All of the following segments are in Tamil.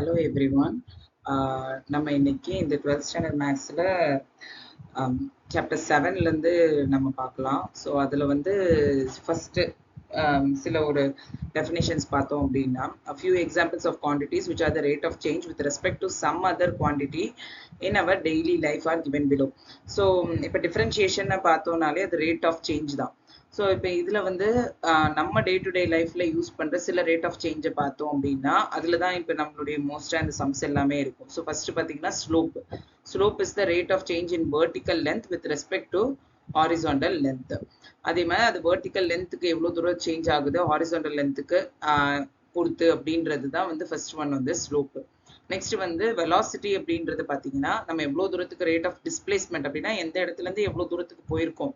Hello everyone. நம்ம இன்னைக்கு இந்த 12th ஸ்டாண்டர்ட் மேக்ஸில் சாப்டர் 7லேருந்து நம்ம பார்க்கலாம். ஸோ அதில் வந்து ஃபஸ்ட்டு சில ஒரு definitions பார்த்தோம் அப்படின்னா a few examples of quantities which are the rate of change with respect to some other quantity in our daily life are given below. So இப்போ டிஃப்ரென்ஷியேஷனை பார்த்தோம்னாலே அது ரேட் ஆஃப் சேஞ்ச் தான். ஸோ இப்போ இதில் வந்து நம்ம டே டு டே லைஃப்பில் யூஸ் பண்ணுற சில ரேட் ஆஃப் சேஞ்சை பார்த்தோம் அப்படின்னா அதில் தான் இப்போ நம்மளுடைய மோஸ்ட்டாக இந்த சம்ஸ் எல்லாமே இருக்கும். ஸோ ஃபஸ்ட்டு பார்த்தீங்கன்னா slope is the rate of change in vertical length with respect to horizontal length. அதே மாதிரி அது வெர்டிக்கல் லென்த்துக்கு எவ்வளோ தூரம் சேஞ்ச் ஆகுது ஹாரிசான்டல் லென்த்துக்கு பொறுத்து அப்படின்றது தான் வந்து ஃபர்ஸ்ட் ஒன் வந்து ஸ்லோப்பு. நெக்ஸ்ட் வந்து வெலாசிட்டி அப்படின்றது பார்த்தீங்கன்னா நம்ம எவ்வளோ தூரத்துக்கு ரேட் ஆஃப் டிஸ்பிளேஸ்மெண்ட் அப்படின்னா எந்த இடத்துலேருந்து எவ்வளோ தூரத்துக்கு போயிருக்கோம்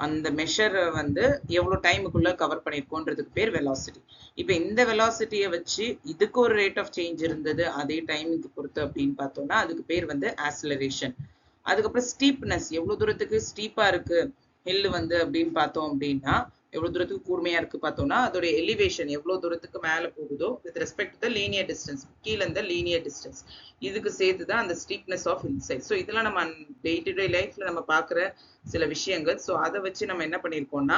அந்த மெஷரை வந்து எவ்வளோ டைமுக்குள்ள கவர் பண்ணியிருக்கோன்றதுக்கு பேர் வெலாசிட்டி. இப்போ இந்த வெலாசிட்டியை வச்சு இதுக்கு ஒரு ரேட் ஆஃப் சேஞ்ச் இருந்தது அதே டைமுக்கு பொறுத்து அப்படின்னு பார்த்தோம்னா அதுக்கு பேர் வந்து ஆக்சிலரேஷன். அதுக்கப்புறம் ஸ்டீப்னஸ் எவ்வளோ தூரத்துக்கு ஸ்டீப்பாக இருக்கு ஹில் வந்து அப்படின்னு பார்த்தோம் அப்படின்னா எவ்வளோ தூரத்துக்கு கூர்மையாக இருக்குது பார்த்தோம்னா அதோட எலிவேஷன் எவ்வளோ தூரத்துக்கு மேலே போகுதோ with respect to the linear distance கீழே இந்த லீனியர் டிஸ்டன்ஸ் இதுக்கு சேர்த்து தான் அந்த ஸ்டீப்னஸ் ஆஃப் ஹில் சைட். ஸோ இதெல்லாம் நம்ம டே டு டே லைஃப்பில் நம்ம பார்க்குற சில விஷயங்கள். ஸோ அதை வச்சு நம்ம என்ன பண்ணியிருக்கோம்னா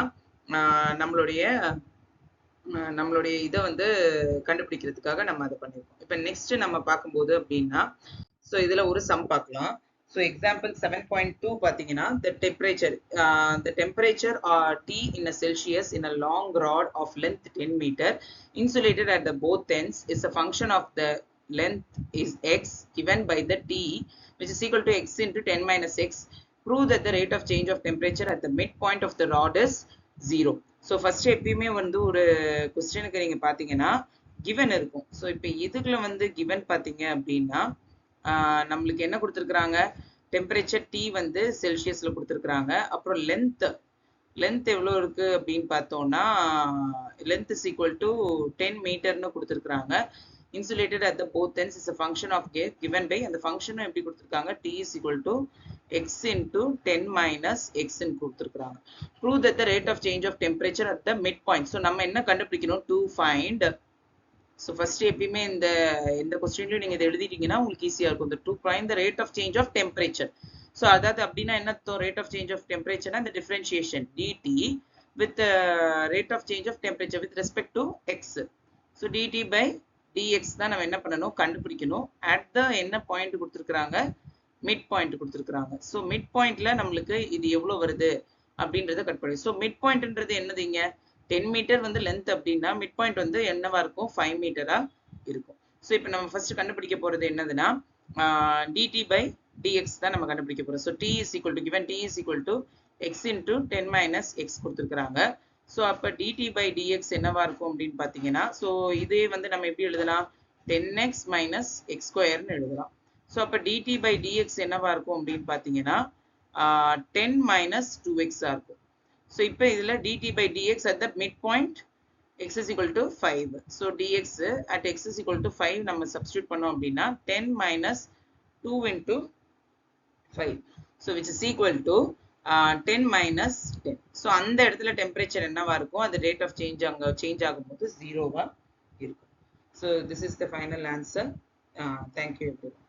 நம்மளுடைய இதை வந்து கண்டுபிடிக்கிறதுக்காக நம்ம அதை பண்ணியிருக்கோம். இப்போ நெக்ஸ்ட் நம்ம பார்க்கும்போது அப்படின்னா ஸோ இதில் ஒரு சம் பார்க்கலாம். So example 7.2 பார்த்தீங்கன்னா the temperature T in a Celsius in a long rod of length 10 meter insulated at the both ends is a function of the length is x given by the T which is equal to x into 10 minus x. Prove that the rate of change of temperature at the midpoint of the rod is 0. So first எப்பயுமே வந்து ஒரு கொஸ்டினுக்கு நீங்க பார்த்தீங்கன்னா given இருக்கும். ஸோ இப்போ இதுக்குள்ள வந்து given பார்த்தீங்க அப்படின்னா நம்மளுக்கு என்ன கொடுத்துருக்குறாங்க டெம்பரேச்சர் T வந்து செல்சியஸ்ல கொடுத்துருக்குறாங்க. அப்புறம் லென்த் எவ்வளோ இருக்கு அப்படின்னு பார்த்தோம்னா லென்த் இஸ் ஈக்குவல் டு 10 மீட்டர்னு கொடுத்துருக்குறாங்க. Insulated at the both ends is a function of given by அந்த ஃபங்க்ஷனும் எப்படி கொடுத்துருக்காங்க T is equal to x into 10 minus x ன்னு கொடுத்துருக்குறாங்க. Prove that the rate of change of temperature at the midpoint. So நம்ம என்ன கண்டுபிடிக்கணும் to find. ஸோ ஃபர்ஸ்ட் எப்பயுமே இந்த கொஸ்டின்லையும் நீங்கள் இதை எழுதிட்டீங்கன்னா உங்களுக்கு ஈஸியாக இருக்கும். இந்த 2 find the rate of change of temperature. So அதாவது அப்படின்னா என்ன ரேட் ஆஃப் சேஞ்ச் ஆஃப் டெம்பரேச்சர்னா இந்த differentiation dt with rate of change of temperature with respect to x. So dt by dx தான் நம்ம என்ன பண்ணணும் கண்டுபிடிக்கணும். அட் த என்ன பாயிண்ட் கொடுத்துருக்குறாங்க மிட் பாயிண்ட் கொடுத்துருக்குறாங்க. ஸோ மிட் பாயிண்ட்ல நம்மளுக்கு இது எவ்வளோ வருது அப்படின்றத கட் பண்ணி. ஸோ மிட் பாயிண்ட்ன்றது என்னதுங்க 10 மீட்டர் வந்து லென்த் அப்படின்னா மிட் பாயிண்ட் வந்து என்னவா இருக்கும் 5 மீட்டரா இருக்கும். ஸோ இப்போ நம்ம ஃபர்ஸ்ட் கண்டுபிடிக்க போறது என்னதுன்னா dt by dx தான் நம்ம கண்டுபிடிக்க போறோம். So t is equal to given t is equal to x into 10 minus x கொடுத்துருக்குறாங்க. ஸோ அப்போ dt by dx என்னவா இருக்கும் அப்படின்னு பார்த்தீங்கன்னா ஸோ இதே வந்து நம்ம எப்படி எழுதலாம் 10x minus x ஸ்கொயர்னு எழுதலாம். ஸோ அப்போ dt by dx என்னவா இருக்கும் அப்படின்னு பார்த்தீங்கன்னா 10 minus 2x இருக்கும். So இப்போ இதில் dt by dx at the midpoint x is equal to 5. So dx at x is equal to 5 நம்ம substitute பண்ணோம் அப்படின்னா 10 minus 2 into 5. So which is equal to 10 minus 10. So அந்த இடத்துல temperature என்னவா இருக்கும் அது rate of change அங்க change ஆகும்போது 0வா இருக்கும். So this is the final answer. Thank you everyone.